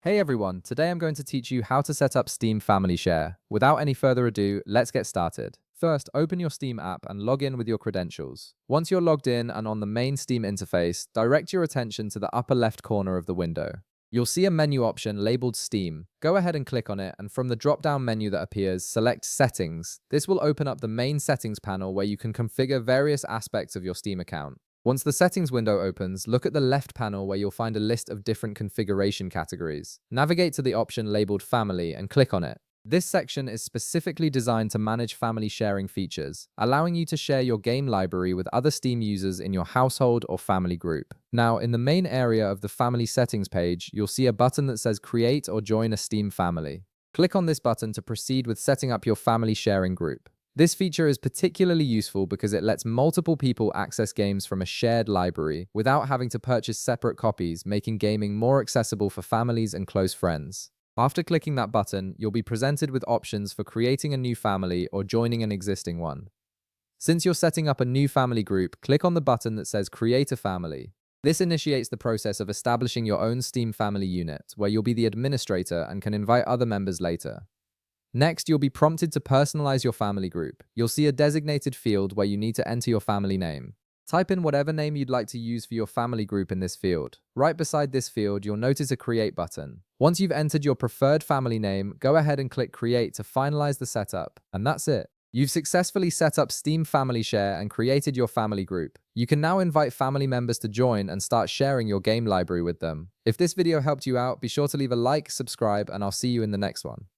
Hey everyone, today I'm going to teach you how to set up Steam Family Share. Without any further ado, let's get started. First, open your Steam app and log in with your credentials. Once you're logged in and on the main Steam interface, direct your attention to the upper left corner of the window. You'll see a menu option labeled Steam. Go ahead and click on it, and from the drop-down menu that appears, select Settings. This will open up the main settings panel where you can configure various aspects of your Steam account. Once the settings window opens, look at the left panel where you'll find a list of different configuration categories. Navigate to the option labeled Family and click on it. This section is specifically designed to manage family sharing features, allowing you to share your game library with other Steam users in your household or family group. Now, in the main area of the Family Settings page, you'll see a button that says Create or Join a Steam Family. Click on this button to proceed with setting up your family sharing group. This feature is particularly useful because it lets multiple people access games from a shared library without having to purchase separate copies, making gaming more accessible for families and close friends. After clicking that button, you'll be presented with options for creating a new family or joining an existing one. Since you're setting up a new family group, click on the button that says Create a Family. This initiates the process of establishing your own Steam family unit, where you'll be the administrator and can invite other members later. Next, you'll be prompted to personalize your family group. You'll see a designated field where you need to enter your family name. Type in whatever name you'd like to use for your family group in this field. Right beside this field, you'll notice a Create button. Once you've entered your preferred family name, go ahead and click Create to finalize the setup. And that's it. You've successfully set up Steam Family Share and created your family group. You can now invite family members to join and start sharing your game library with them. If this video helped you out, be sure to leave a like, subscribe, and I'll see you in the next one.